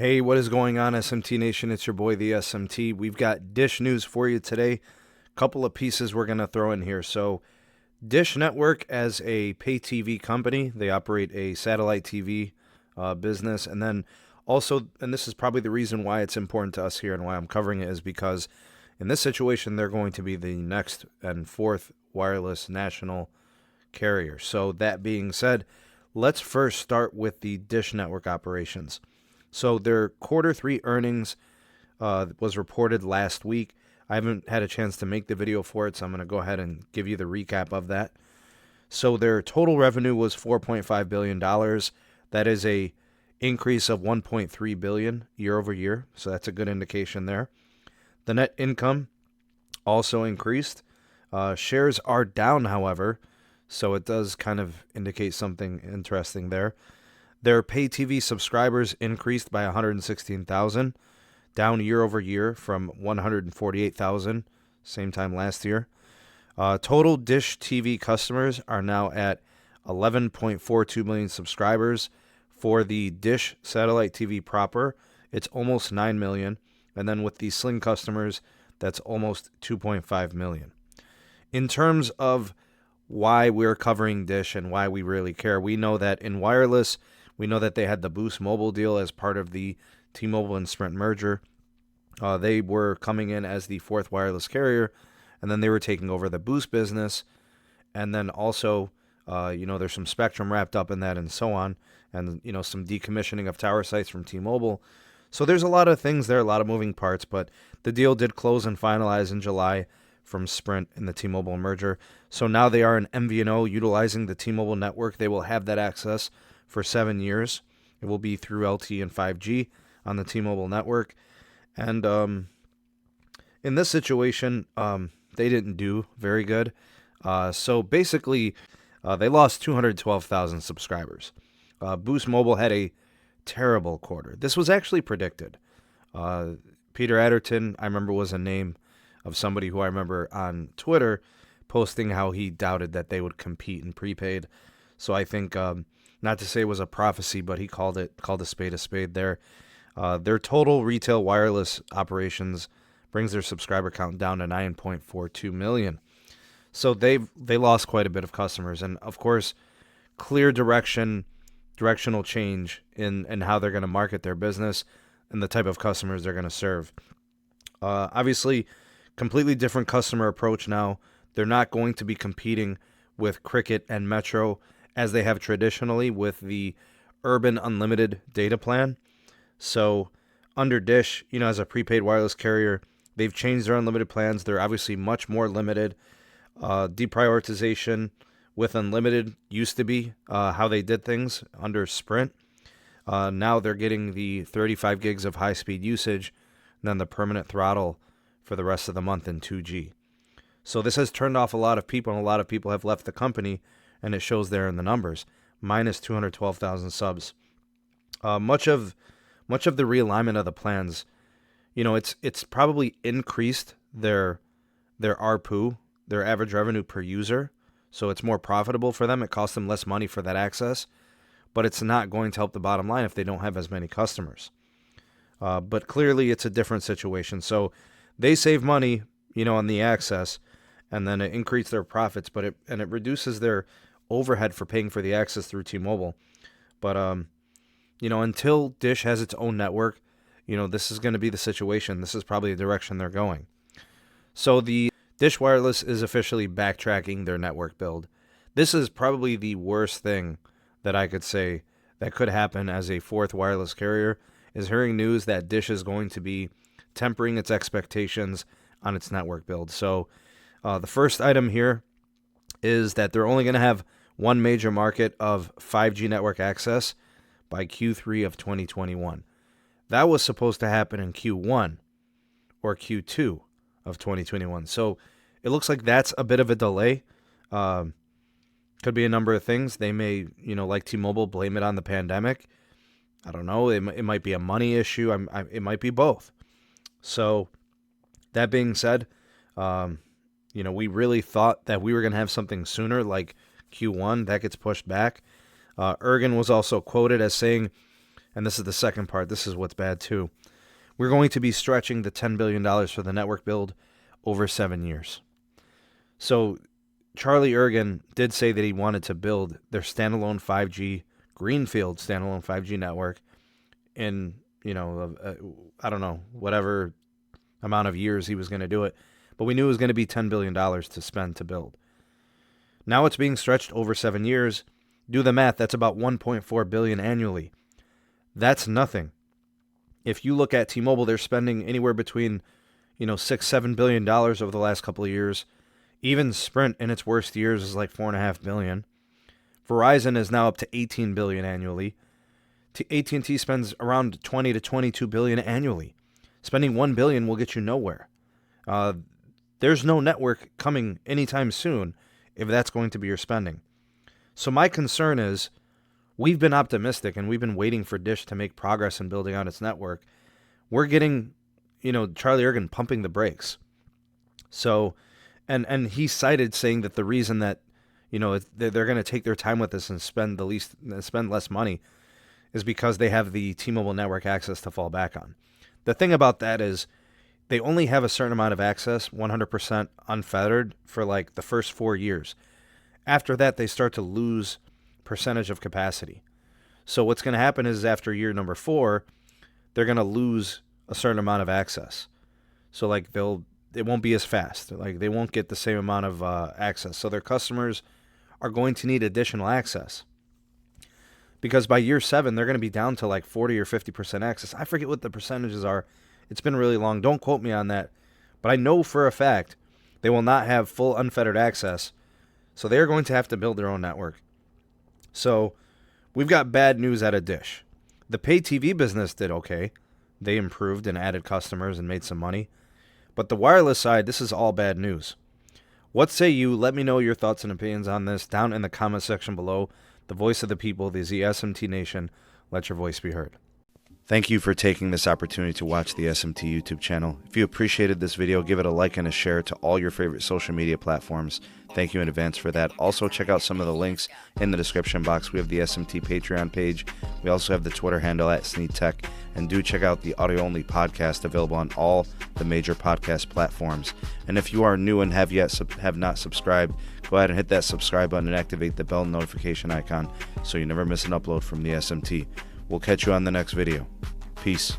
Hey, what is going on, SMT Nation? It's your boy, the SMT. We've got Dish news for you today. Couple of pieces we're going to throw in here. So, Dish Network, as a pay TV company, they operate a satellite TV business. And then also, and this is probably the reason why it's important to us here and why I'm covering it, is because in this situation, they're going to be the next and fourth wireless national carrier. So, that being said, let's first start with the Dish Network operations. So their Q3 earnings was reported last week. I haven't had a chance to make the video for it, so I'm going to go ahead and give you the recap of that. So their total revenue was $4.5 billion. That is a increase of $1.3 billion year over year, so that's a good indication there. The net income also increased. Shares are down, however, so it does kind of indicate something interesting there. Their pay TV subscribers increased by 116,000, down year over year from 148,000, same time last year. Total Dish TV customers are now at 11.42 million subscribers. For the Dish satellite TV proper, it's almost 9 million. And then with the Sling customers, that's almost 2.5 million. In terms of why we're covering Dish and why we really care, we know that in wireless, we know that they had the Boost Mobile deal as part of the T-Mobile and Sprint merger. They were coming in as the fourth wireless carrier, and then they were taking over the Boost business. And then also, there's some spectrum wrapped up in that and so on, and, some decommissioning of tower sites from T-Mobile. So there's a lot of things there, a lot of moving parts, but the deal did close and finalize in July from Sprint and the T-Mobile merger. So now they are an MVNO utilizing the T-Mobile network. They will have that access for 7 years. It will be through LTE and 5G on the T-Mobile network. And in this situation, they didn't do very good. So basically, they lost 212,000 subscribers. Boost Mobile had a terrible quarter. This was actually predicted. Peter Adderton, I remember, was a name of somebody who I remember on Twitter posting how he doubted that they would compete in prepaid. So I think, not to say it was a prophecy, but he called a spade there. Their total retail wireless operations brings their subscriber count down to 9.42 million. So they lost quite a bit of customers, and of course, clear directional change in how they're going to market their business and the type of customers they're going to serve. Obviously, completely different customer approach now. They're not going to be competing with Cricket and Metro as they have traditionally with the Urban Unlimited data plan. So under Dish, as a prepaid wireless carrier, they've changed their unlimited plans. They're obviously much more limited. Deprioritization with unlimited used to be how they did things under Sprint. Now they're getting the 35 gigs of high-speed usage, and then the permanent throttle for the rest of the month in 2G. So this has turned off a lot of people, and a lot of people have left the company, and it shows there in the numbers, minus 212,000 subs. Much of the realignment of the plans, it's probably increased their ARPU, their average revenue per user, so it's more profitable for them. It costs them less money for that access, but it's not going to help the bottom line if they don't have as many customers. But clearly, it's a different situation. So they save money, on the access, and then it increases their profits, but it reduces their overhead for paying for the access through T-Mobile. But until Dish has its own network, this is going to be the situation. This is probably the direction they're going. So the Dish Wireless is officially backtracking their network build. This is probably the worst thing that I could say that could happen as a fourth wireless carrier, is hearing news that Dish is going to be tempering its expectations on its network build. So the first item here is that they're only going to have one major market of 5G network access by Q3 of 2021. That was supposed to happen in Q1 or Q2 of 2021. So it looks like that's a bit of a delay. Could be a number of things. They may, like T-Mobile, blame it on the pandemic. I don't know. It might be a money issue. It might be both. So that being said, we really thought that we were going to have something sooner, like Q1. That gets pushed back. Ergen was also quoted as saying, and this is the second part, this is what's bad too. We're going to be stretching the $10 billion for the network build over 7 years. So Charlie Ergen did say that he wanted to build their standalone 5G, greenfield standalone 5G network in, I don't know, whatever amount of years he was going to do it. But we knew it was going to be $10 billion to spend to build. Now it's being stretched over 7 years. Do the math, that's about $1.4 billion annually. That's nothing. If you look at T-Mobile, they're spending anywhere between, $6-7 billion over the last couple of years. Even Sprint in its worst years is like $4.5 billion. Verizon is now up to $18 billion annually. AT&T spends around $20 to $22 billion annually. Spending $1 billion will get you nowhere. There's no network coming anytime soon if that's going to be your spending. So my concern is, we've been optimistic and we've been waiting for Dish to make progress in building out its network. We're getting, Charlie Ergen pumping the brakes. So, and he cited saying that the reason that, they're going to take their time with this and spend less money is because they have the T-Mobile network access to fall back on. The thing about that is they only have a certain amount of access, 100% unfettered, for like the first 4 years. After that, they start to lose percentage of capacity. So what's going to happen is after year number 4, they're going to lose a certain amount of access. So like it won't be as fast. Like they won't get the same amount of access. So their customers are going to need additional access. Because by year 7, they're going to be down to like 40 or 50% access. I forget what the percentages are. It's been really long. Don't quote me on that. But I know for a fact they will not have full unfettered access. So they're going to have to build their own network. So we've got bad news out of Dish. The pay TV business did okay. They improved and added customers and made some money. But the wireless side, this is all bad news. What say you? Let me know your thoughts and opinions on this down in the comment section below. The voice of the people, the SMT Nation. Let your voice be heard. Thank you for taking this opportunity to watch the SMT YouTube channel. If you appreciated this video, give it a like and a share to all your favorite social media platforms. Thank you in advance for that. Also, check out some of the links in the description box. We have the SMT Patreon page. We also have the Twitter handle at SneedTech. And do check out the audio-only podcast available on all the major podcast platforms. And if you are new and have not subscribed, go ahead and hit that subscribe button and activate the bell notification icon so you never miss an upload from the SMT. We'll catch you on the next video. Peace.